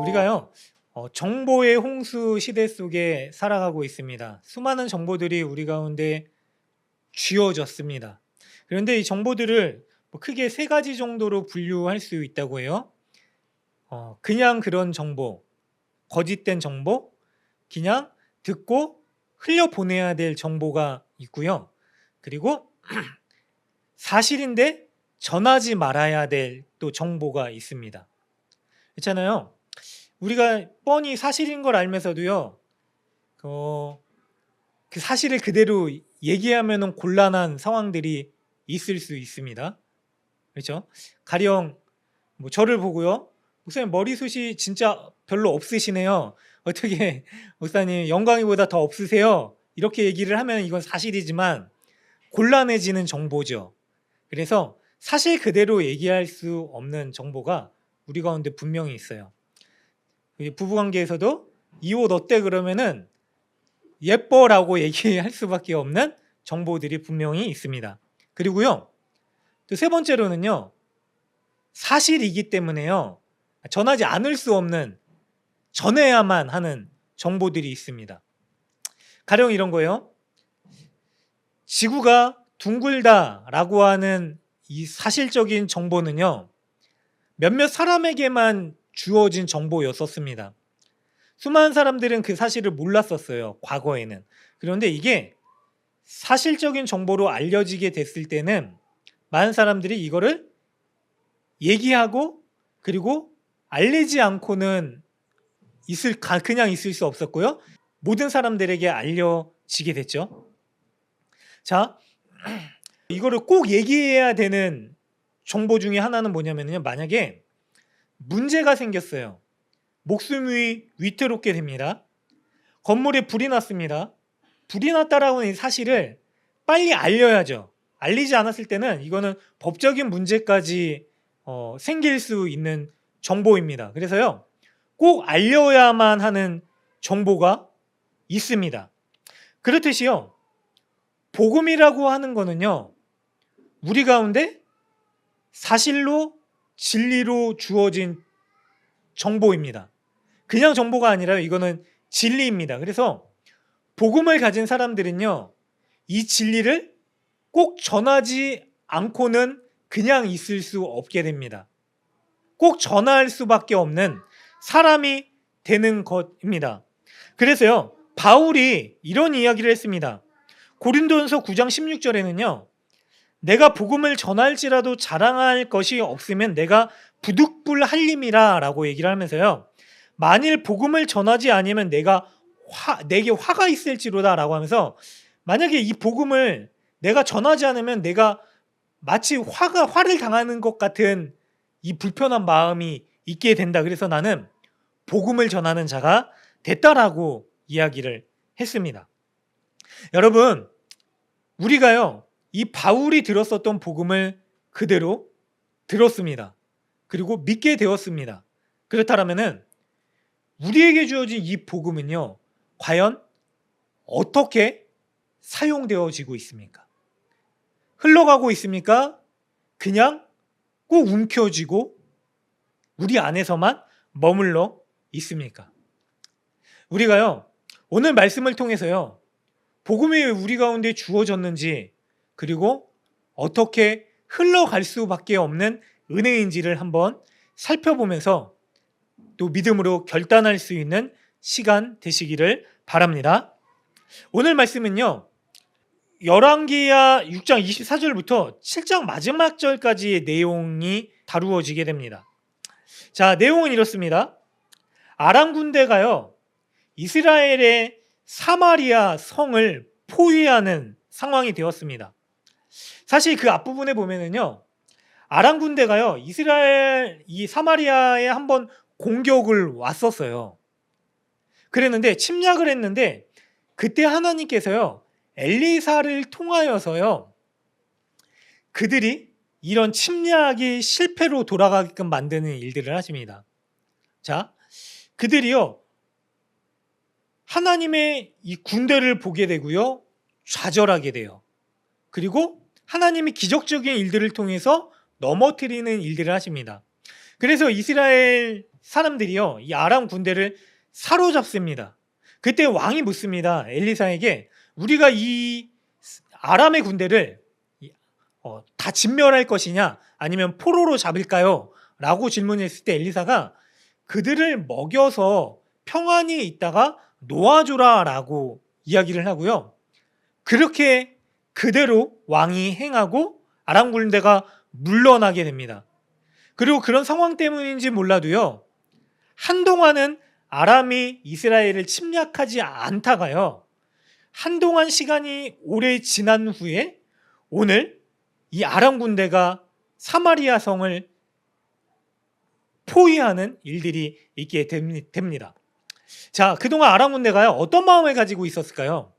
우리가요, 정보의 홍수 시대 속에 살아가고 있습니다. 수많은 정보들이 우리 가운데 쥐어졌습니다. 그런데 이 정보들을 크게 세 가지 정도로 분류할 수 있다고 해요. 그냥 그런 정보, 거짓된 정보, 그냥 듣고 흘려보내야 될 정보가 있고요. 그리고 사실인데 전하지 말아야 될 또 정보가 있습니다. 있잖아요. 우리가 뻔히 사실인 걸 알면서도요, 그 사실을 그대로 얘기하면 곤란한 상황들이 있을 수 있습니다. 그렇죠? 가령 저를 보고요, 목사님 머리숱이 진짜 별로 없으시네요. 어떻게 목사님 영광이보다 더 없으세요? 이렇게 얘기를 하면 이건 사실이지만 곤란해지는 정보죠. 그래서 사실 그대로 얘기할 수 없는 정보가 우리 가운데 분명히 있어요. 부부관계에서도 이 옷 어때 그러면은 예뻐라고 얘기할 수밖에 없는 정보들이 분명히 있습니다. 그리고요, 또 세 번째로는요, 사실이기 때문에요, 전하지 않을 수 없는, 전해야만 하는 정보들이 있습니다. 가령 이런 거예요. 지구가 둥글다라고 하는 이 사실적인 정보는요, 몇몇 사람에게만 주어진 정보였었습니다. 수많은 사람들은 그 사실을 몰랐었어요, 과거에는. 그런데 이게 사실적인 정보로 알려지게 됐을 때는 많은 사람들이 이거를 얘기하고 그리고 알리지 않고는 그냥 있을 수 없었고요. 모든 사람들에게 알려지게 됐죠. 자, 이거를 꼭 얘기해야 되는 정보 중에 하나는 뭐냐면요, 만약에 문제가 생겼어요. 목숨이 위태롭게 됩니다. 건물에 불이 났습니다. 불이 났다라고 하는 사실을 빨리 알려야죠. 알리지 않았을 때는 이거는 법적인 문제까지 생길 수 있는 정보입니다. 그래서요, 꼭 알려야만 하는 정보가 있습니다. 그렇듯이요, 복음이라고 하는 거는요, 우리 가운데 사실로 진리로 주어진 정보입니다. 그냥 정보가 아니라요, 이거는 진리입니다. 그래서 복음을 가진 사람들은요, 이 진리를 꼭 전하지 않고는 그냥 있을 수 없게 됩니다. 꼭 전할 수밖에 없는 사람이 되는 것입니다. 그래서요, 바울이 이런 이야기를 했습니다. 고린도전서 9장 16절에는요, 내가 복음을 전할지라도 자랑할 것이 없으면 내가 부득불할림이라 라고 얘기를 하면서요, 만일 복음을 전하지 않으면 내게 화가 있을지로다 라고 하면서, 만약에 이 복음을 내가 전하지 않으면 내가 마치 화를 당하는 것 같은 이 불편한 마음이 있게 된다. 그래서 나는 복음을 전하는 자가 됐다라고 이야기를 했습니다. 여러분, 우리가요, 이 바울이 들었었던 복음을 그대로 들었습니다. 그리고 믿게 되었습니다. 그렇다면은 우리에게 주어진 이 복음은요, 과연 어떻게 사용되어지고 있습니까? 흘러가고 있습니까? 그냥 꼭 움켜쥐고 우리 안에서만 머물러 있습니까? 우리가요, 오늘 말씀을 통해서요, 복음이 우리 가운데 주어졌는지, 그리고 어떻게 흘러갈 수밖에 없는 은혜인지를 한번 살펴보면서 또 믿음으로 결단할 수 있는 시간 되시기를 바랍니다. 오늘 말씀은요, 열왕기하 6장 24절부터 7장 마지막 절까지의 내용이 다루어지게 됩니다. 자, 내용은 이렇습니다. 아람 군대가요, 이스라엘의 사마리아 성을 포위하는 상황이 되었습니다. 사실 그 앞부분에 보면은요, 아람 군대가요, 이스라엘 이 사마리아에 한번 공격을 왔었어요. 그랬는데 침략을 했는데, 그때 하나님께서요, 엘리사를 통하여서요, 그들이 이런 침략이 실패로 돌아가게끔 만드는 일들을 하십니다. 자, 그들이요, 하나님의 이 군대를 보게 되고요, 좌절하게 돼요. 그리고 하나님이 기적적인 일들을 통해서 넘어뜨리는 일들을 하십니다. 그래서 이스라엘 사람들이요, 이 아람 군대를 사로잡습니다. 그때 왕이 묻습니다. 엘리사에게 우리가 이 아람의 군대를 다 진멸할 것이냐 아니면 포로로 잡을까요? 라고 질문했을 때 엘리사가 그들을 먹여서 평안히 있다가 놓아주라 라고 이야기를 하고요. 그렇게 그대로 왕이 행하고 아람 군대가 물러나게 됩니다. 그리고 그런 상황 때문인지 몰라도요, 한동안은 아람이 이스라엘을 침략하지 않다가요, 한동안 시간이 오래 지난 후에 오늘 이 아람 군대가 사마리아 성을 포위하는 일들이 있게 됩니다. 자, 그동안 아람 군대가요, 어떤 마음을 가지고 있었을까요?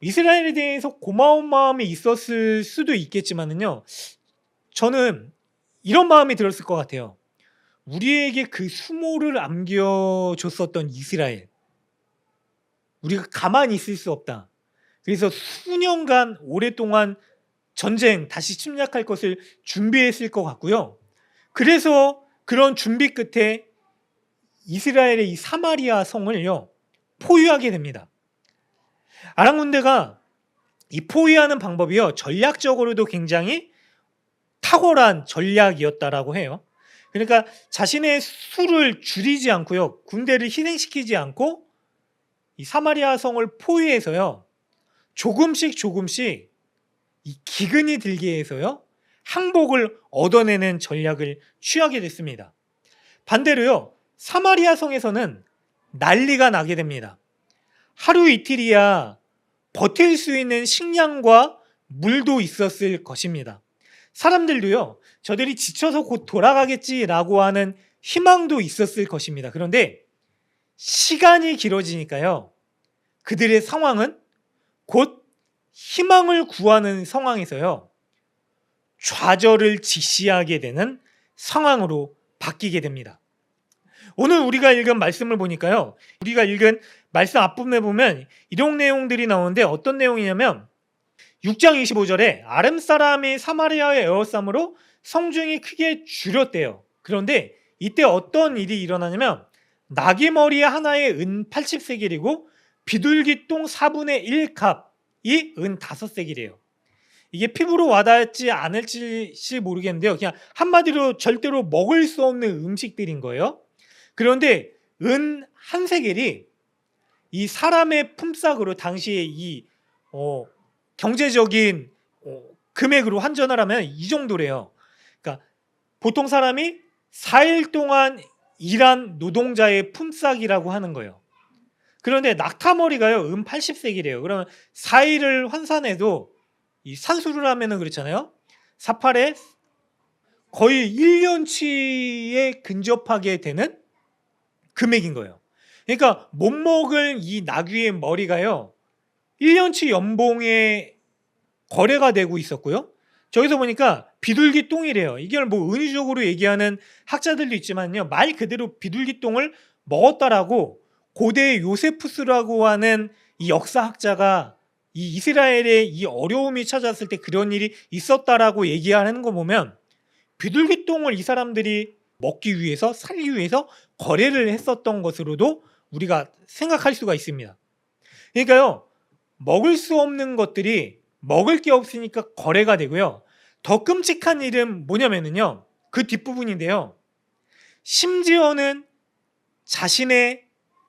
이스라엘에 대해서 고마운 마음이 있었을 수도 있겠지만은요, 저는 이런 마음이 들었을 것 같아요. 우리에게 그 수모를 안겨줬었던 이스라엘, 우리가 가만히 있을 수 없다. 그래서 수년간 오랫동안 전쟁, 다시 침략할 것을 준비했을 것 같고요. 그래서 그런 준비 끝에 이스라엘의 이 사마리아 성을요, 포위하게 됩니다. 아람 군대가 이 포위하는 방법이요, 전략적으로도 굉장히 탁월한 전략이었다라고 해요. 그러니까 자신의 수를 줄이지 않고요, 군대를 희생시키지 않고 이 사마리아 성을 포위해서요, 조금씩 이 기근이 들게 해서요, 항복을 얻어내는 전략을 취하게 됐습니다. 반대로요, 사마리아 성에서는 난리가 나게 됩니다. 하루 이틀이야 버틸 수 있는 식량과 물도 있었을 것입니다. 사람들도요, 저들이 지쳐서 곧 돌아가겠지라고 하는 희망도 있었을 것입니다. 그런데 시간이 길어지니까요, 그들의 상황은 곧 희망을 구하는 상황에서요, 좌절을 직시하게 되는 상황으로 바뀌게 됩니다. 오늘 우리가 읽은 말씀을 보니까요, 우리가 읽은 말씀 앞부분에 보면 이런 내용들이 나오는데, 어떤 내용이냐면 6장 25절에 아람 사람이 사마리아의 에워싸므로 성중이 크게 줄였대요. 그런데 이때 어떤 일이 일어나냐면 나귀 머리 하나에 은 80세겔이고 비둘기 똥 4분의 1 값이 은 5세겔이에요. 이게 피부로 와닿지 않을지 모르겠는데요, 그냥 한마디로 절대로 먹을 수 없는 음식들인 거예요. 그런데 은 1세겔이 이 사람의 품삯으로 당시에 이 경제적인 금액으로 환전을 하면 이 정도래요. 그러니까 보통 사람이 4일 동안 일한 노동자의 품삯이라고 하는 거예요. 그런데 낙타머리가요, 은 80세겔이에요. 그러면 4일을 환산해도 이 산수를 하면은 그렇잖아요, 48에 거의 1년치에 근접하게 되는 금액인 거예요. 그러니까 못 먹을 이 나귀의 머리가요, 1년치 연봉에 거래가 되고 있었고요. 저기서 보니까 비둘기 똥이래요. 이걸 뭐 은유적으로 얘기하는 학자들도 있지만요, 말 그대로 비둘기 똥을 먹었다라고 고대 요세푸스라고 하는 이 역사학자가 이 이스라엘의 이 어려움이 찾아왔을 때 그런 일이 있었다라고 얘기하는 거 보면 비둘기 똥을 이 사람들이 먹기 위해서, 살기 위해서 거래를 했었던 것으로도 우리가 생각할 수가 있습니다. 그러니까요, 먹을 수 없는 것들이 먹을 게 없으니까 거래가 되고요. 더 끔찍한 일은 뭐냐면요, 그 뒷부분인데요, 심지어는 자신의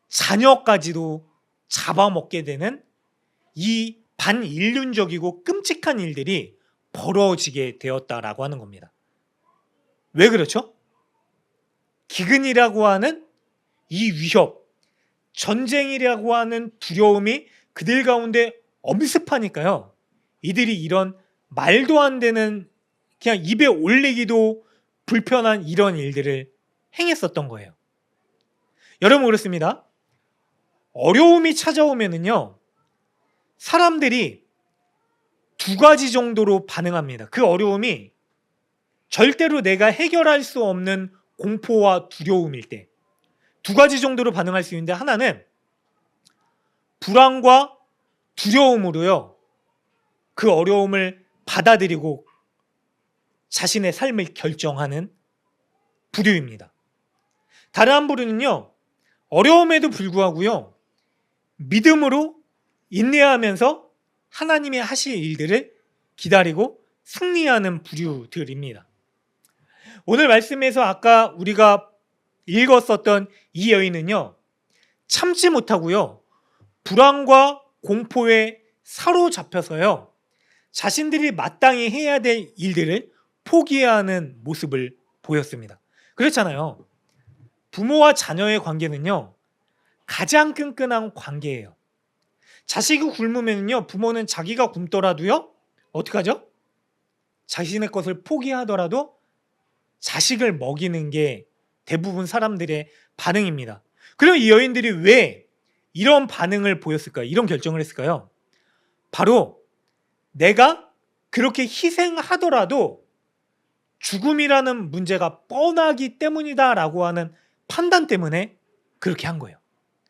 자녀까지도 잡아먹게 되는 이 반인륜적이고 끔찍한 일들이 벌어지게 되었다라고 하는 겁니다. 왜 그렇죠? 기근이라고 하는 이 위협, 전쟁이라고 하는 두려움이 그들 가운데 엄습하니까요, 이들이 이런 말도 안 되는, 그냥 입에 올리기도 불편한 이런 일들을 행했었던 거예요. 여러분, 그렇습니다. 어려움이 찾아오면은요, 사람들이 두 가지 정도로 반응합니다. 그 어려움이 절대로 내가 해결할 수 없는 공포와 두려움일 때 두 가지 정도로 반응할 수 있는데, 하나는 불안과 두려움으로요, 그 어려움을 받아들이고 자신의 삶을 결정하는 부류입니다. 다른 한 부류는요, 어려움에도 불구하고요, 믿음으로 인내하면서 하나님이 하실 일들을 기다리고 승리하는 부류들입니다. 오늘 말씀에서 아까 우리가 읽었었던 이 여인은요, 참지 못하고요, 불안과 공포에 사로잡혀서요, 자신들이 마땅히 해야 될 일들을 포기하는 모습을 보였습니다. 그렇잖아요. 부모와 자녀의 관계는요, 가장 끈끈한 관계예요. 자식이 굶으면요, 부모는 자기가 굶더라도요, 어떻게 하죠? 자신의 것을 포기하더라도 자식을 먹이는 게 대부분 사람들의 반응입니다. 그럼 이 여인들이 왜 이런 반응을 보였을까요? 이런 결정을 했을까요? 바로 내가 그렇게 희생하더라도 죽음이라는 문제가 뻔하기 때문이다라고 하는 판단 때문에 그렇게 한 거예요.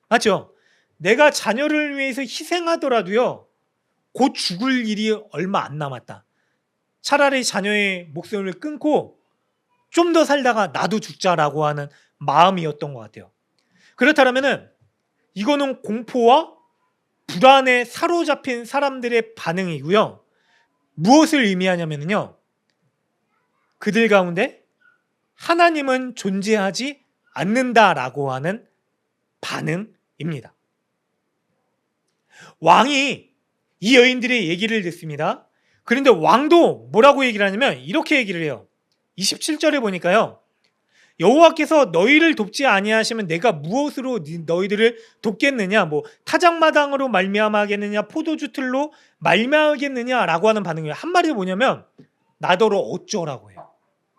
맞죠? 내가 자녀를 위해서 희생하더라도요, 곧 죽을 일이 얼마 안 남았다. 차라리 자녀의 목숨을 끊고 좀 더 살다가 나도 죽자라고 하는 마음이었던 것 같아요. 그렇다면 이거는 공포와 불안에 사로잡힌 사람들의 반응이고요. 무엇을 의미하냐면요, 그들 가운데 하나님은 존재하지 않는다라고 하는 반응입니다. 왕이 이 여인들의 얘기를 듣습니다. 그런데 왕도 뭐라고 얘기를 하냐면 이렇게 얘기를 해요. 27절에 보니까요, 여호와께서 너희를 돕지 아니하시면 내가 무엇으로 너희들을 돕겠느냐, 뭐 타작마당으로 말미암아 하겠느냐, 포도주 틀로 말미암겠느냐라고 하는 반응이에요. 한마디로 뭐냐면 나더러 어쩌라고 해요.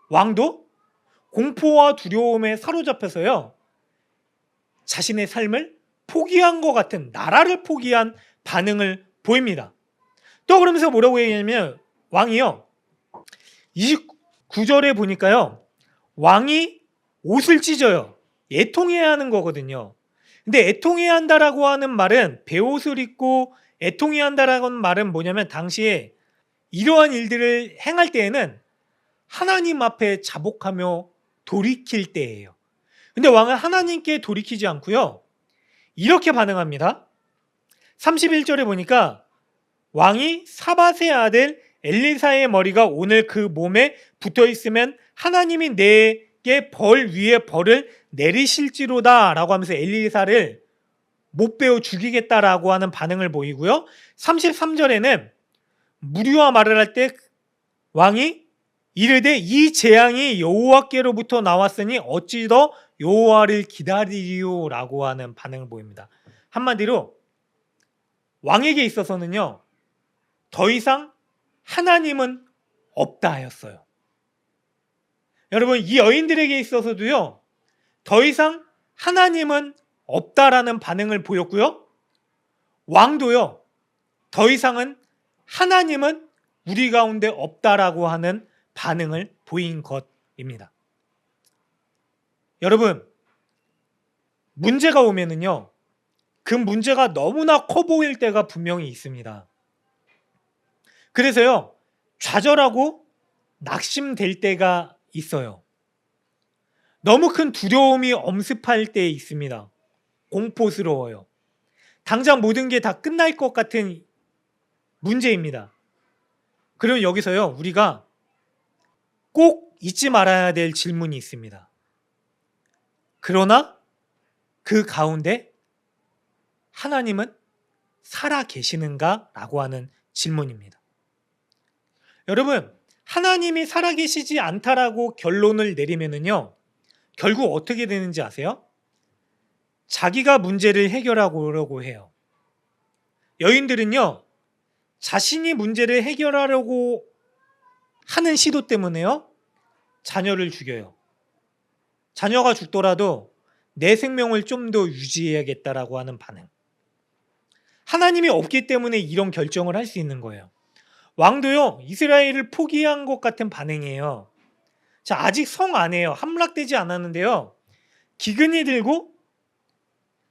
왕도 공포와 두려움에 사로잡혀서요, 자신의 삶을 포기한 것 같은, 나라를 포기한 반응을 보입니다. 또 그러면서 뭐라고 얘기하냐면 왕이요, 29절에 보니까요, 왕이 옷을 찢어요. 애통해야 하는 거거든요. 근데 애통해야 한다라고 하는 말은, 베옷을 입고 애통해야 한다라고 하는 말은 뭐냐면 당시에 이러한 일들을 행할 때에는 하나님 앞에 자복하며 돌이킬 때예요. 근데 왕은 하나님께 돌이키지 않고요, 이렇게 반응합니다. 31절에 보니까 왕이 사밧의 아들 엘리사의 머리가 오늘 그 몸에 붙어 있으면 하나님이 내게 벌 위에 벌을 내리실지로다 라고 하면서 엘리사를 못 베어 죽이겠다라고 하는 반응을 보이고요. 33절에는 무리와 말을 할 때 왕이 이르되 이 재앙이 여호와께로부터 나왔으니 어찌 더 여호와를 기다리리요 라고 하는 반응을 보입니다. 한마디로 왕에게 있어서는요, 더 이상 하나님은 없다 하였어요. 여러분, 이 여인들에게 있어서도요, 더 이상 하나님은 없다라는 반응을 보였고요, 왕도요, 더 이상은 하나님은 우리 가운데 없다라고 하는 반응을 보인 것입니다. 여러분, 문제가 오면은요, 그 문제가 너무나 커 보일 때가 분명히 있습니다. 그래서요, 좌절하고 낙심될 때가 있어요. 너무 큰 두려움이 엄습할 때 있습니다. 공포스러워요. 당장 모든 게 다 끝날 것 같은 문제입니다. 그럼 여기서요, 우리가 꼭 잊지 말아야 될 질문이 있습니다. 그러나 그 가운데 하나님은 살아 계시는가? 라고 하는 질문입니다. 여러분, 하나님이 살아계시지 않다라고 결론을 내리면은요, 결국 어떻게 되는지 아세요? 자기가 문제를 해결하려고 해요. 여인들은요, 자신이 문제를 해결하려고 하는 시도 때문에요, 자녀를 죽여요. 자녀가 죽더라도 내 생명을 좀 더 유지해야겠다라고 하는 반응. 하나님이 없기 때문에 이런 결정을 할 수 있는 거예요. 왕도요, 이스라엘을 포기한 것 같은 반응이에요. 자, 아직 성 안에요. 함락되지 않았는데요, 기근이 들고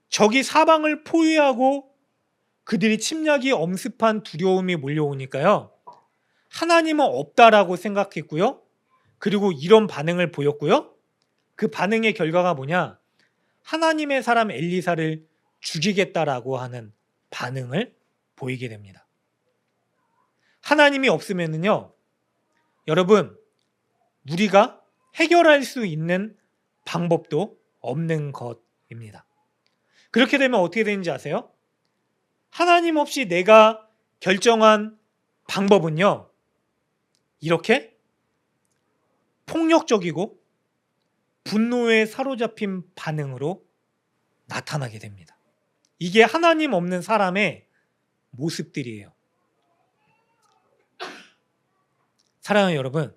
적이 사방을 포위하고 그들이 침략이 엄습한 두려움이 몰려오니까요, 하나님은 없다라고 생각했고요, 그리고 이런 반응을 보였고요, 그 반응의 결과가 뭐냐, 하나님의 사람 엘리사를 죽이겠다라고 하는 반응을 보이게 됩니다. 하나님이 없으면요, 여러분, 우리가 해결할 수 있는 방법도 없는 것입니다. 그렇게 되면 어떻게 되는지 아세요? 하나님 없이 내가 결정한 방법은요, 이렇게 폭력적이고 분노에 사로잡힌 반응으로 나타나게 됩니다. 이게 하나님 없는 사람의 모습들이에요. 사랑하는 여러분,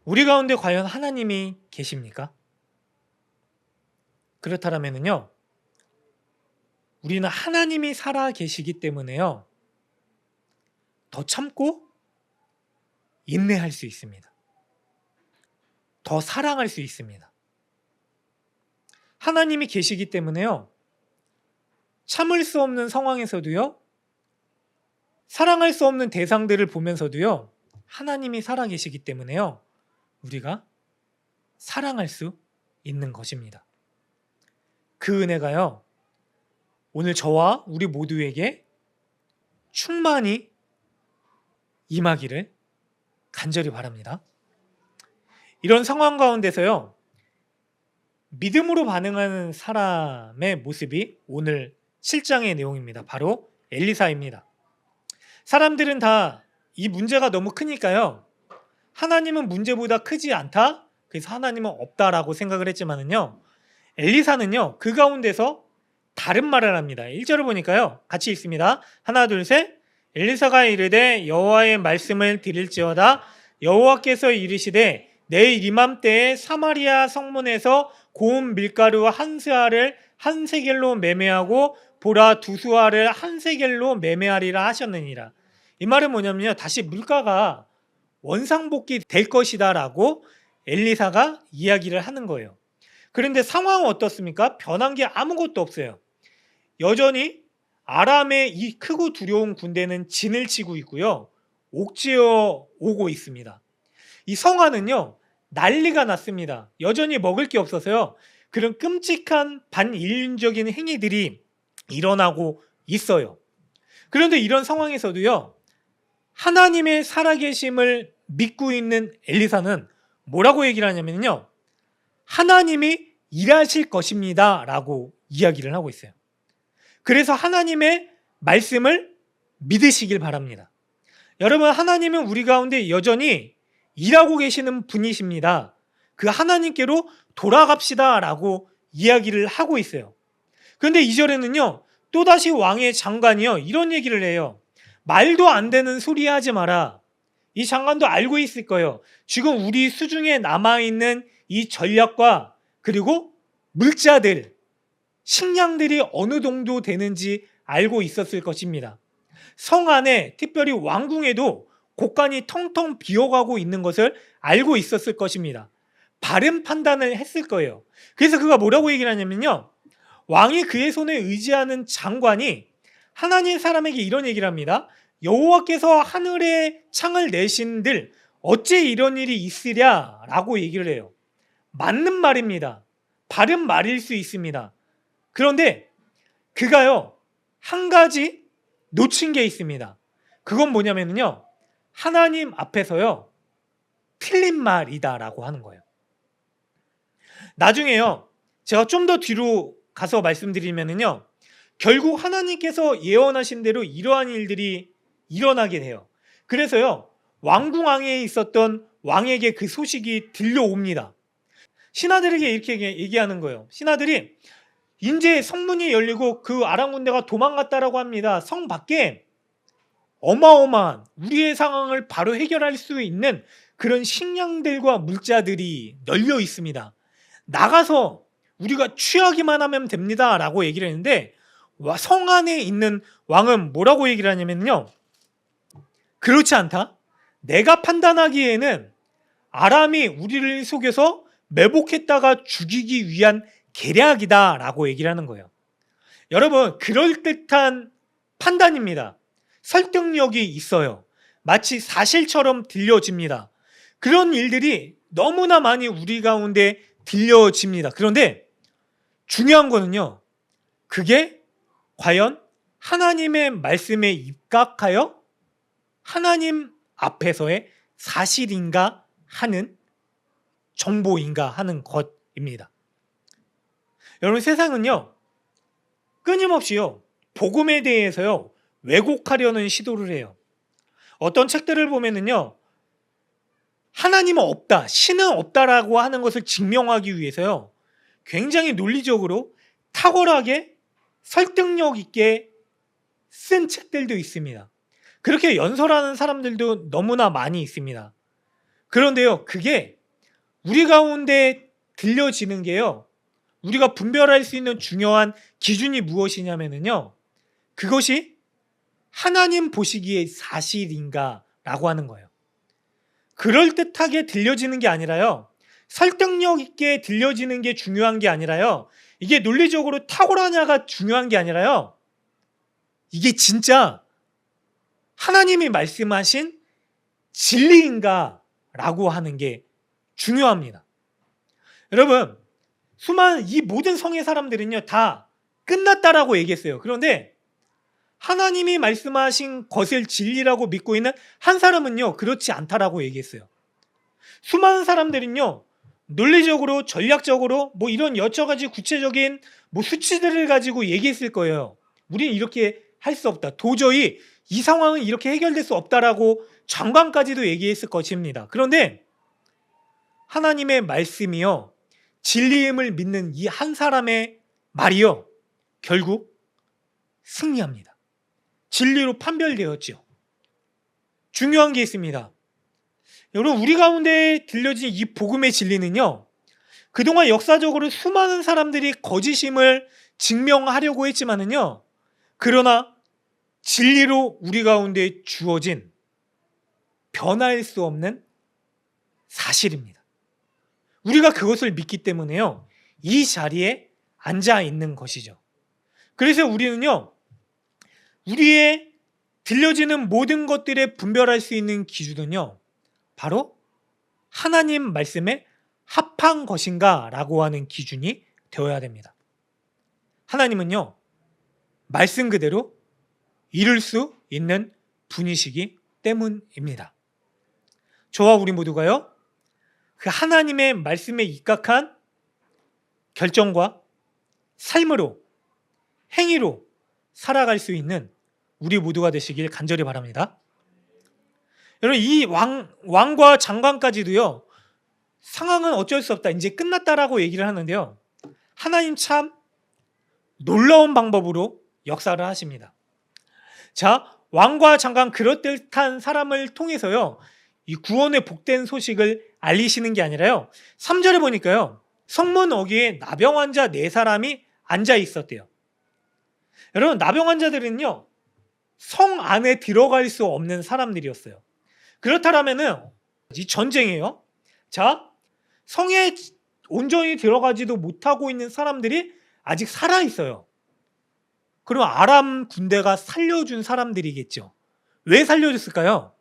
우리 가운데 과연 하나님이 계십니까? 그렇다면요, 우리는 하나님이 살아 계시기 때문에요, 더 참고 인내할 수 있습니다. 더 사랑할 수 있습니다. 하나님이 계시기 때문에요, 참을 수 없는 상황에서도요, 사랑할 수 없는 대상들을 보면서도요, 하나님이 살아 계시기 때문에요, 우리가 사랑할 수 있는 것입니다. 그 은혜가요, 오늘 저와 우리 모두에게 충만히 임하기를 간절히 바랍니다. 이런 상황 가운데서요, 믿음으로 반응하는 사람의 모습이 오늘 7장의 내용입니다. 바로 엘리사입니다. 사람들은 다 이 문제가 너무 크니까요, 하나님은 문제보다 크지 않다, 그래서 하나님은 없다라고 생각을 했지만은요, 엘리사는요, 그 가운데서 다른 말을 합니다. 1절을 보니까요, 같이 읽습니다. 하나 둘 셋. 엘리사가 이르되 여호와의 말씀을 드릴지어다 여호와께서 이르시되 내일 이맘때에 사마리아 성문에서 고운 밀가루 한 스아를 한 세겔로 매매하고 보라 두 수아를 한 세겔로 매매하리라 하셨느니라. 이 말은 뭐냐면요, 다시 물가가 원상복귀 될 것이다 라고 엘리사가 이야기를 하는 거예요. 그런데 상황은 어떻습니까? 변한 게 아무것도 없어요. 여전히 아람의 이 크고 두려운 군대는 진을 치고 있고요, 옥죄어 오고 있습니다. 이 성안은요, 난리가 났습니다. 여전히 먹을 게 없어서요, 그런 끔찍한 반인륜적인 행위들이 일어나고 있어요. 그런데 이런 상황에서도요, 하나님의 살아계심을 믿고 있는 엘리사는 뭐라고 얘기를 하냐면요, 하나님이 일하실 것입니다 라고 이야기를 하고 있어요. 그래서 하나님의 말씀을 믿으시길 바랍니다. 여러분, 하나님은 우리 가운데 여전히 일하고 계시는 분이십니다. 그 하나님께로 돌아갑시다 라고 이야기를 하고 있어요. 그런데 2절에는요, 또다시 왕의 장관이요, 이런 얘기를 해요. 말도 안 되는 소리 하지 마라. 이 장관도 알고 있을 거예요. 지금 우리 수중에 남아있는 이 전략과 그리고 물자들, 식량들이 어느 정도 되는지 알고 있었을 것입니다. 성 안에, 특별히 왕궁에도 곳간이 텅텅 비어가고 있는 것을 알고 있었을 것입니다. 바른 판단을 했을 거예요. 그래서 그가 뭐라고 얘기를 하냐면요, 왕이 그의 손에 의지하는 장관이 하나님 사람에게 이런 얘기를 합니다. 여호와께서 하늘에 창을 내신들 어째 이런 일이 있으랴 라고 얘기를 해요. 맞는 말입니다. 바른 말일 수 있습니다. 그런데 그가요, 한 가지 놓친 게 있습니다. 그건 뭐냐면요, 하나님 앞에서요, 틀린 말이다 라고 하는 거예요. 나중에요, 제가 좀 더 뒤로 가서 말씀드리면요, 결국 하나님께서 예언하신 대로 이러한 일들이 일어나게 돼요. 그래서요, 왕궁 안에 있었던 왕에게 그 소식이 들려옵니다. 신하들에게 이렇게 얘기하는 거예요. 신하들이 이제 성문이 열리고 그 아람 군대가 도망갔다라고 합니다. 성 밖에 어마어마한 우리의 상황을 바로 해결할 수 있는 그런 식량들과 물자들이 널려 있습니다. 나가서 우리가 취하기만 하면 됩니다 라고 얘기를 했는데, 성 안에 있는 왕은 뭐라고 얘기를 하냐면요, 그렇지 않다. 내가 판단하기에는 아람이 우리를 속여서 매복했다가 죽이기 위한 계략이다 라고 얘기를 하는 거예요. 여러분, 그럴듯한 판단입니다. 설득력이 있어요. 마치 사실처럼 들려집니다. 그런 일들이 너무나 많이 우리 가운데 들려집니다. 그런데 중요한 거는요, 그게 과연 하나님의 말씀에 입각하여 하나님 앞에서의 사실인가 하는, 정보인가 하는 것입니다. 여러분, 세상은요 끊임없이요 복음에 대해서요 왜곡하려는 시도를 해요. 어떤 책들을 보면은요, 하나님은 없다, 신은 없다라고 하는 것을 증명하기 위해서요 굉장히 논리적으로 탁월하게 설득력 있게 쓴 책들도 있습니다. 그렇게 연설하는 사람들도 너무나 많이 있습니다. 그런데요, 그게 우리 가운데 들려지는 게요, 우리가 분별할 수 있는 중요한 기준이 무엇이냐면요, 그것이 하나님 보시기에 사실인가라고 하는 거예요. 그럴듯하게 들려지는 게 아니라요, 설득력 있게 들려지는 게 중요한 게 아니라요, 이게 논리적으로 탁월하냐가 중요한 게 아니라요, 이게 진짜 하나님이 말씀하신 진리인가라고 하는 게 중요합니다. 여러분, 수많은 이 모든 성의 사람들은요 다 끝났다라고 얘기했어요. 그런데 하나님이 말씀하신 것을 진리라고 믿고 있는 한 사람은요 그렇지 않다라고 얘기했어요. 수많은 사람들은요 논리적으로 전략적으로 뭐 이런 여러 가지 구체적인 뭐 수치들을 가지고 얘기했을 거예요. 우리는 이렇게 할 수 없다, 도저히 이 상황은 이렇게 해결될 수 없다라고 장관까지도 얘기했을 것입니다. 그런데 하나님의 말씀이요, 진리임을 믿는 이 한 사람의 말이요 결국 승리합니다. 진리로 판별되었죠. 중요한 게 있습니다. 여러분, 우리 가운데 들려진 이 복음의 진리는요, 그동안 역사적으로 수많은 사람들이 거짓임을 증명하려고 했지만은요, 그러나 진리로 우리 가운데 주어진 변할 수 없는 사실입니다. 우리가 그것을 믿기 때문에요 이 자리에 앉아 있는 것이죠. 그래서 우리는요, 우리의 들려지는 모든 것들에 분별할 수 있는 기준은요 바로 하나님 말씀에 합한 것인가 라고 하는 기준이 되어야 됩니다. 하나님은요 말씀 그대로 이룰 수 있는 분이시기 때문입니다. 저와 우리 모두가요 그 하나님의 말씀에 입각한 결정과 삶으로, 행위로 살아갈 수 있는 우리 모두가 되시길 간절히 바랍니다. 여러분, 이 왕과 장관까지도요 상황은 어쩔 수 없다, 이제 끝났다라고 얘기를 하는데요, 하나님 참 놀라운 방법으로 역사를 하십니다. 자, 왕과 장관 그럴듯한 사람을 통해서요 이 구원의 복된 소식을 알리시는 게 아니라요, 3절에 보니까요 성문 어귀에 나병 환자 4사람이 앉아 있었대요. 여러분, 나병 환자들은요 성 안에 들어갈 수 없는 사람들이었어요. 그렇다면은 이 전쟁이에요. 자, 성에 온전히 들어가지도 못하고 있는 사람들이 아직 살아 있어요. 그럼 아람 군대가 살려준 사람들이겠죠. 왜 살려줬을까요?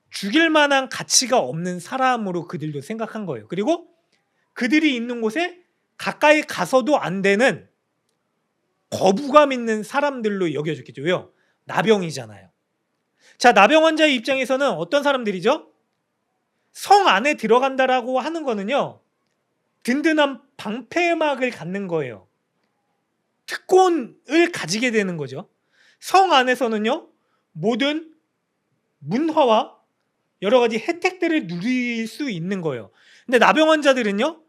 죽일 만한 가치가 없는 사람으로 그들도 생각한 거예요. 그리고 그들이 있는 곳에 가까이 가서도 안 되는 거부감 있는 사람들로 여겨졌겠죠. 왜요? 나병이잖아요. 자, 나병 환자의 입장에서는 어떤 사람들이죠? 성 안에 들어간다라고 하는 거는요 든든한 방패막을 갖는 거예요. 특권을 가지게 되는 거죠. 성 안에서는요 모든 문화와 여러 가지 혜택들을 누릴 수 있는 거예요. 근데 나병 환자들은요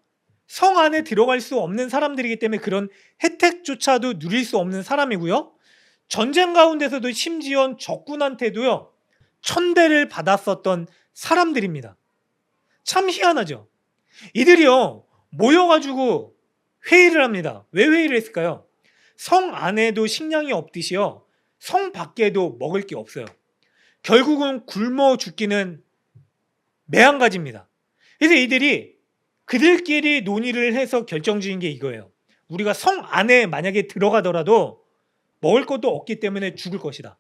성 안에 들어갈 수 없는 사람들이기 때문에 그런 혜택조차도 누릴 수 없는 사람이고요, 전쟁 가운데서도 심지어 적군한테도요 천대를 받았었던 사람들입니다. 참 희한하죠. 이들이요 모여가지고 회의를 합니다. 왜 회의를 했을까요? 성 안에도 식량이 없듯이요 성 밖에도 먹을 게 없어요. 결국은 굶어 죽기는 매한가지입니다. 그래서 이들이 그들끼리 논의를 해서 결정지은 게 이거예요. 우리가 성 안에 만약에 들어가더라도 먹을 것도 없기 때문에 죽을 것이다.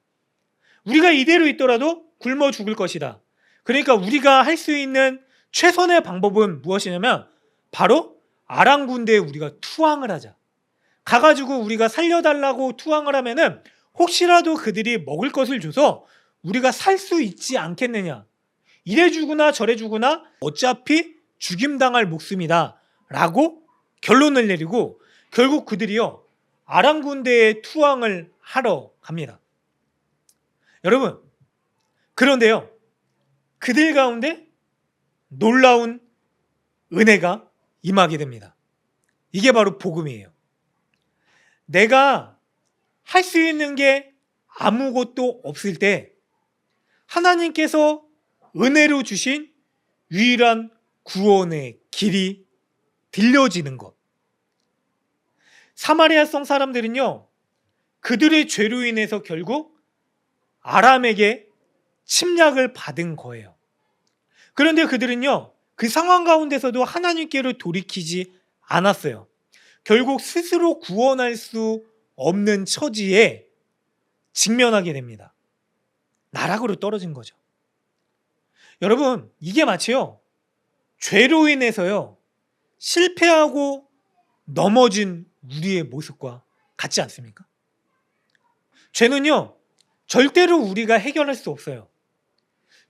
우리가 이대로 있더라도 굶어 죽을 것이다. 그러니까 우리가 할 수 있는 최선의 방법은 무엇이냐면 바로 아람 군대에 우리가 투항을 하자. 가가지고 우리가 살려달라고 투항을 하면은 혹시라도 그들이 먹을 것을 줘서 우리가 살 수 있지 않겠느냐. 이래 주구나 저래 주구나 어차피 죽임당할 목숨이다 라고 결론을 내리고 결국 그들이요 아람 군대에 투항을 하러 갑니다. 여러분, 그런데요 그들 가운데 놀라운 은혜가 임하게 됩니다. 이게 바로 복음이에요. 내가 할 수 있는 게 아무것도 없을 때 하나님께서 은혜로 주신 유일한 구원의 길이 들려지는 것. 사마리아 성 사람들은요 그들의 죄로 인해서 결국 아람에게 침략을 받은 거예요. 그런데 그들은요 그 상황 가운데서도 하나님께로 돌이키지 않았어요. 결국 스스로 구원할 수 없는 처지에 직면하게 됩니다. 나락으로 떨어진 거죠. 여러분, 이게 마치요 죄로 인해서요 실패하고 넘어진 우리의 모습과 같지 않습니까? 죄는요 절대로 우리가 해결할 수 없어요.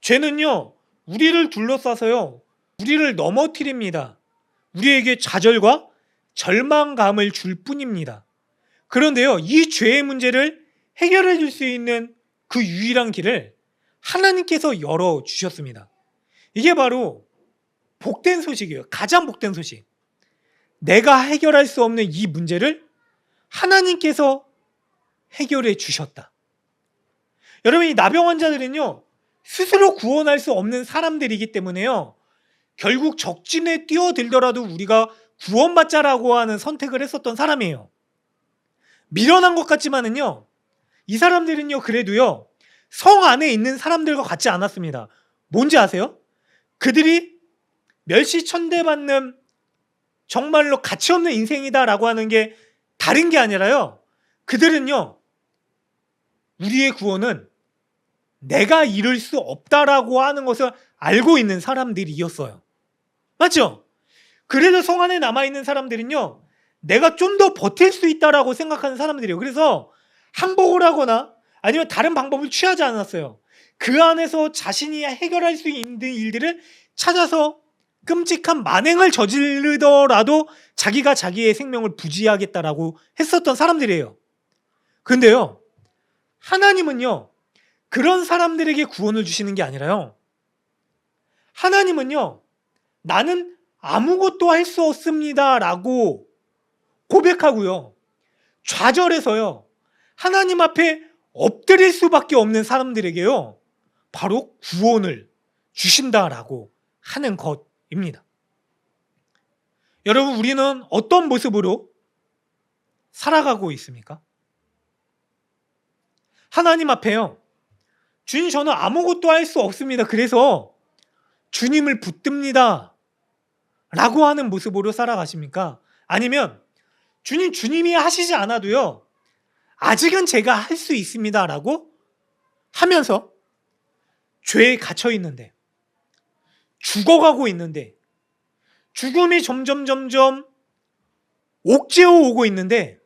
죄는요 우리를 둘러싸서요 우리를 넘어뜨립니다. 우리에게 좌절과 절망감을 줄 뿐입니다. 그런데요 이 죄의 문제를 해결해 줄 수 있는 그 유일한 길을 하나님께서 열어주셨습니다. 이게 바로 복된 소식이에요. 가장 복된 소식. 내가 해결할 수 없는 이 문제를 하나님께서 해결해 주셨다. 여러분, 이 나병 환자들은요 스스로 구원할 수 없는 사람들이기 때문에요 결국 적진에 뛰어들더라도 우리가 구원받자라고 하는 선택을 했었던 사람이에요. 미련한 것 같지만은요 이 사람들은요 그래도요 성 안에 있는 사람들과 같지 않았습니다. 뭔지 아세요? 그들이 멸시천대받는 정말로 가치없는 인생이다라고 하는 게 다른 게 아니라요 그들은요 우리의 구원은 내가 이룰 수 없다라고 하는 것을 알고 있는 사람들이었어요. 맞죠? 그래도 성 안에 남아있는 사람들은요 내가 좀 더 버틸 수 있다라고 생각하는 사람들이에요. 그래서 항복을 하거나 아니면 다른 방법을 취하지 않았어요. 그 안에서 자신이 해결할 수 있는 일들을 찾아서 끔찍한 만행을 저지르더라도 자기가 자기의 생명을 부지하겠다라고 했었던 사람들이에요. 근데요 하나님은요 그런 사람들에게 구원을 주시는 게 아니라요 하나님은요 나는 아무것도 할 수 없습니다 라고 고백하고요 좌절해서요 하나님 앞에 엎드릴 수밖에 없는 사람들에게요 바로 구원을 주신다라고 하는 것입니다. 여러분, 우리는 어떤 모습으로 살아가고 있습니까? 하나님 앞에요 주님, 저는 아무것도 할 수 없습니다. 그래서 주님을 붙듭니다 라고 하는 모습으로 살아가십니까? 아니면 주님, 주님이 하시지 않아도요 아직은 제가 할 수 있습니다 라고 하면서 죄에 갇혀 있는데 죽어가고 있는데 죽음이 점점 옥죄어 오고 있는데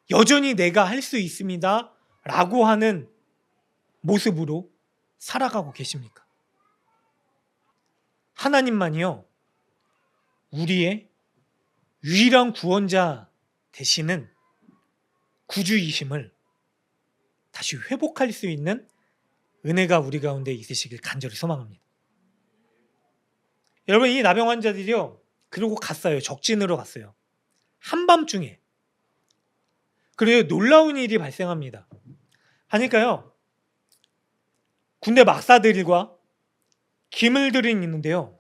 여전히 내가 할 수 있습니다 라고 하는 모습으로 살아가고 계십니까? 하나님만이요 우리의 유일한 구원자 되시는 구주이심을 다시 회복할 수 있는 은혜가 우리 가운데 있으시길 간절히 소망합니다. 여러분, 이 나병 환자들이요 그러고 갔어요. 적진으로 갔어요. 한밤중에. 그래요 놀라운 일이 발생합니다. 하니까요 군대 막사들과 기물들이 있는데요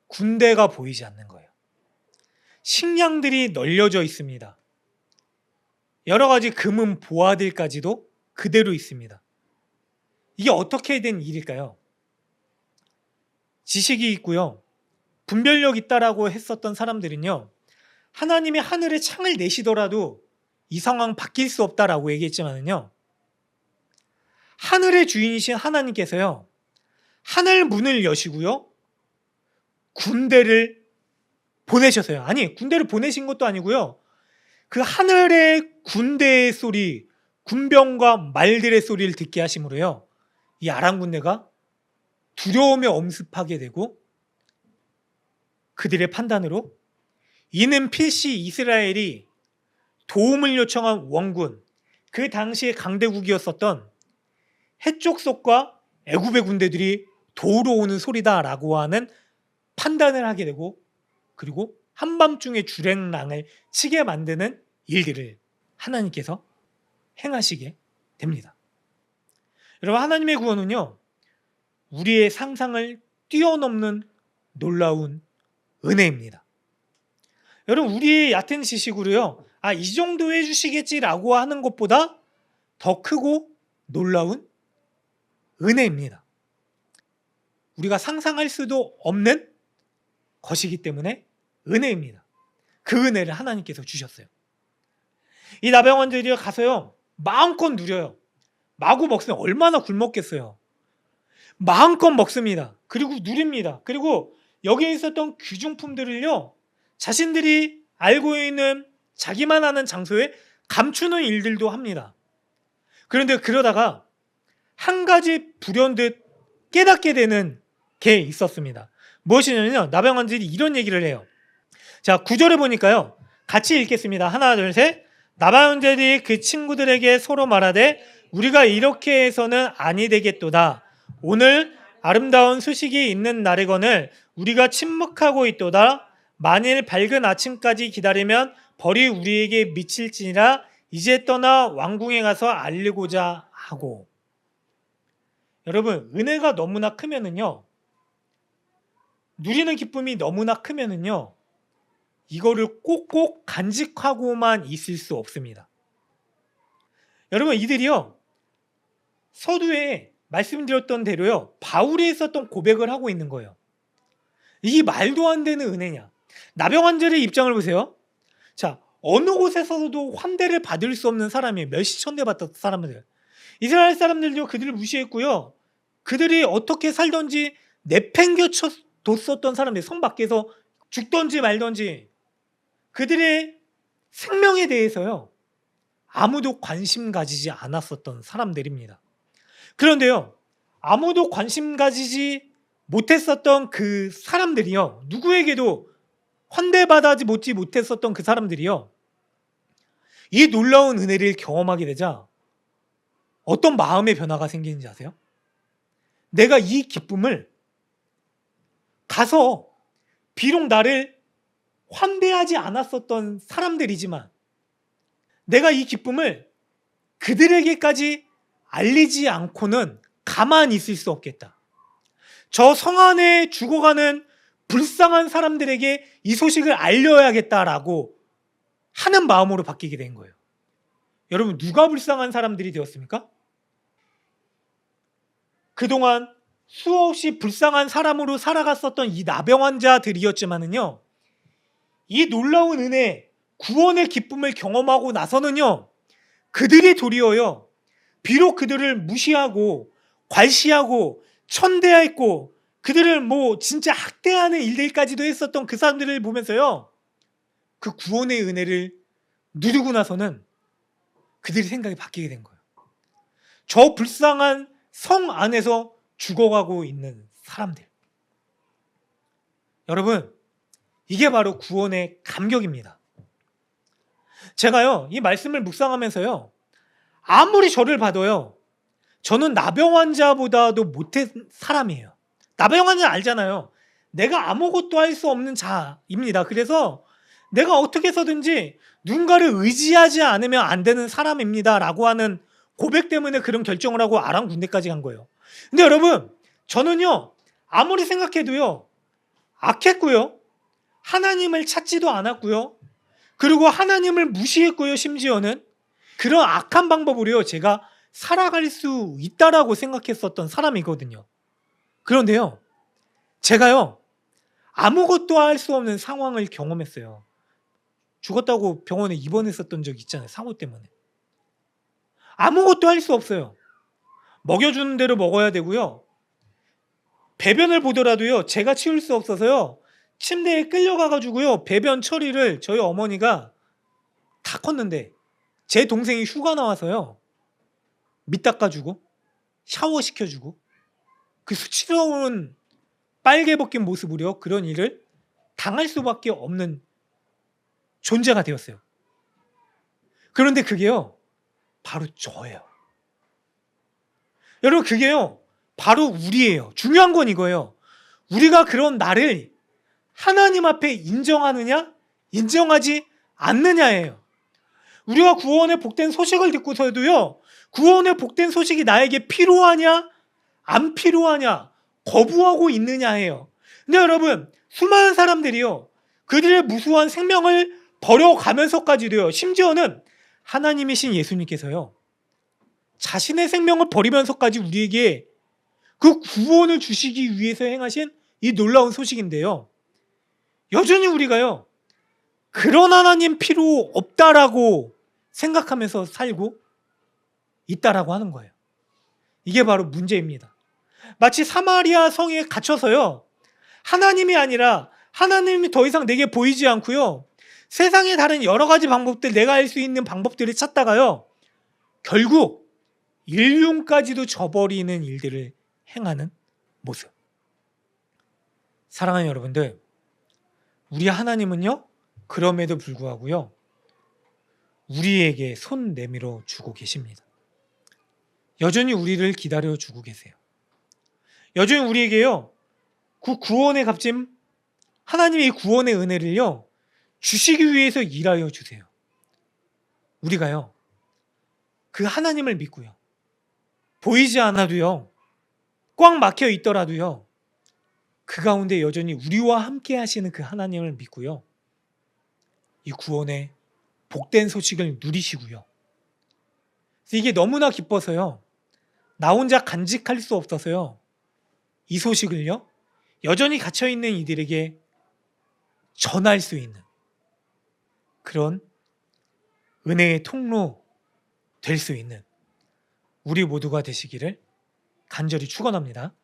군대가 보이지 않는 거예요. 식량들이 널려져 있습니다. 여러 가지 금은 보화들까지도 그대로 있습니다. 이게 어떻게 된 일일까요? 지식이 있고요 분별력 있다라고 했었던 사람들은요 하나님이 하늘에 창을 내시더라도 이 상황 바뀔 수 없다라고 얘기했지만은요 하늘의 주인이신 하나님께서요 하늘 문을 여시고요 군대를 보내셨어요. 아니, 군대를 보내신 것도 아니고요. 그 하늘의 군대의 소리, 군병과 말들의 소리를 듣게 하심으로요. 이 아람 군대가 두려움에 엄습하게 되고 그들의 판단으로 이는 필시 이스라엘이 도움을 요청한 원군, 그 당시의 강대국이었었던 해족속과 애굽의 군대들이 도우러 오는 소리다라고 하는 판단을 하게 되고 그리고 한밤중에 주랭랑을 치게 만드는 일들을 하나님께서 행하시게 됩니다. 여러분, 하나님의 구원은요, 우리의 상상을 뛰어넘는 놀라운 은혜입니다. 여러분, 우리의 얕은 지식으로요, 이 정도 해주시겠지라고 하는 것보다 더 크고 놀라운 은혜입니다. 우리가 상상할 수도 없는 것이기 때문에 은혜입니다. 그 은혜를 하나님께서 주셨어요. 이 나병원들이 가서요, 마음껏 누려요. 마구 먹으면 얼마나 굶었겠어요. 마음껏 먹습니다. 그리고 누립니다. 그리고 여기에 있었던 귀중품들을요, 자신들이 알고 있는 자기만 아는 장소에 감추는 일들도 합니다. 그런데 그러다가 한 가지 불현듯 깨닫게 되는 게 있었습니다. 무엇이냐면요, 나병원들이 이런 얘기를 해요. 자, 9절에 보니까요, 같이 읽겠습니다. 하나, 둘, 셋. 나병원들이 그 친구들에게 서로 말하되 우리가 이렇게 해서는 아니 되겠도다. 오늘 아름다운 소식이 있는 날이거늘 우리가 침묵하고 있도다. 만일 밝은 아침까지 기다리면 벌이 우리에게 미칠지니라. 이제 떠나 왕궁에 가서 알리고자 하고. 여러분, 은혜가 너무나 크면은요, 누리는 기쁨이 너무나 크면은요, 이거를 꼭꼭 간직하고만 있을 수 없습니다. 여러분, 이들이요, 서두에 말씀드렸던 대로요, 바울이 했었던 고백을 하고 있는 거예요. 이게 말도 안 되는 은혜냐. 나병환자의 입장을 보세요. 자, 어느 곳에서도 환대를 받을 수 없는 사람이에요. 몇시천대 받던 사람들. 이스라엘 사람들도 그들을 무시했고요. 그들이 어떻게 살던지 내팽겨쳤던 사람들, 성 밖에서 죽던지 말던지 그들의 생명에 대해서요, 아무도 관심 가지지 않았었던 사람들입니다. 그런데요, 아무도 관심 가지지 못했었던 그 사람들이요, 누구에게도 환대받지 못했었던 그 사람들이요, 이 놀라운 은혜를 경험하게 되자 어떤 마음의 변화가 생기는지 아세요? 내가 이 기쁨을 가서 비록 나를 환대하지 않았었던 사람들이지만 내가 이 기쁨을 그들에게까지 알리지 않고는 가만히 있을 수 없겠다. 저 성 안에 죽어가는 불쌍한 사람들에게 이 소식을 알려야겠다라고 하는 마음으로 바뀌게 된 거예요. 여러분, 누가 불쌍한 사람들이 되었습니까? 그동안 수없이 불쌍한 사람으로 살아갔었던 이 나병환자들이었지만은요, 이 놀라운 은혜, 구원의 기쁨을 경험하고 나서는요, 그들이 도리어요, 비록 그들을 무시하고 괄시하고 천대했고 그들을 진짜 학대하는 일들까지도 했었던 그 사람들을 보면서요, 그 구원의 은혜를 누리고 나서는 그들의 생각이 바뀌게 된 거예요. 저 불쌍한 성 안에서 죽어가고 있는 사람들. 여러분, 이게 바로 구원의 감격입니다. 제가요, 이 말씀을 묵상하면서요, 아무리 저를 봐도요, 저는 나병 환자보다도 못한 사람이에요. 나병 환자 알잖아요. 내가 아무것도 할 수 없는 자입니다. 그래서 내가 어떻게 해서든지 누군가를 의지하지 않으면 안 되는 사람입니다 라고 하는 고백 때문에 그런 결정을 하고 아람 군대까지 간 거예요. 근데 여러분, 저는요, 아무리 생각해도요, 악했고요, 하나님을 찾지도 않았고요, 그리고 하나님을 무시했고요, 심지어는 그런 악한 방법으로요, 제가 살아갈 수 있다라고 생각했었던 사람이거든요. 그런데요, 제가요, 아무것도 할 수 없는 상황을 경험했어요. 죽었다고 병원에 입원했었던 적 있잖아요, 상호 때문에. 아무것도 할 수 없어요. 먹여주는 대로 먹어야 되고요, 배변을 보더라도요, 제가 치울 수 없어서요, 침대에 끌려가 가지고요. 배변 처리를 저희 어머니가 다 컸는데 제 동생이 휴가 나와서요. 밑 닦아주고 샤워시켜주고 그 수치스러운 빨개 벗긴 모습으로 그런 일을 당할 수밖에 없는 존재가 되었어요. 그런데 그게요. 바로 저예요. 여러분 그게요. 바로 우리예요. 중요한 건 이거예요. 우리가 그런 나를 하나님 앞에 인정하느냐 인정하지 않느냐예요. 우리가 구원의 복된 소식을 듣고서도요. 구원의 복된 소식이 나에게 필요하냐 안 필요하냐 거부하고 있느냐예요. 근데 여러분 수많은 사람들이요. 그들의 무수한 생명을 버려가면서까지도요. 심지어는 하나님이신 예수님께서요. 자신의 생명을 버리면서까지 우리에게 그 구원을 주시기 위해서 행하신 이 놀라운 소식인데요. 여전히 우리가요. 그런 하나님 필요 없다라고 생각하면서 살고 있다라고 하는 거예요. 이게 바로 문제입니다. 마치 사마리아 성에 갇혀서요. 하나님이 아니라 하나님이 더 이상 내게 보이지 않고요. 세상의 다른 여러 가지 방법들, 내가 할 수 있는 방법들을 찾다가요. 결국 일륜까지도 저버리는 일들을 행하는 모습. 사랑하는 여러분들, 우리 하나님은요. 그럼에도 불구하고요. 우리에게 손 내밀어 주고 계십니다. 여전히 우리를 기다려 주고 계세요. 여전히 우리에게요. 그 구원의 값짐, 하나님의 구원의 은혜를요. 주시기 위해서 일하여 주세요. 우리가요. 그 하나님을 믿고요. 보이지 않아도요. 꽉 막혀 있더라도요. 그 가운데 여전히 우리와 함께 하시는 그 하나님을 믿고요. 이 구원의 복된 소식을 누리시고요. 이게 너무나 기뻐서요. 나 혼자 간직할 수 없어서요. 이 소식을요. 여전히 갇혀있는 이들에게 전할 수 있는 그런 은혜의 통로 될 수 있는 우리 모두가 되시기를 간절히 축원합니다.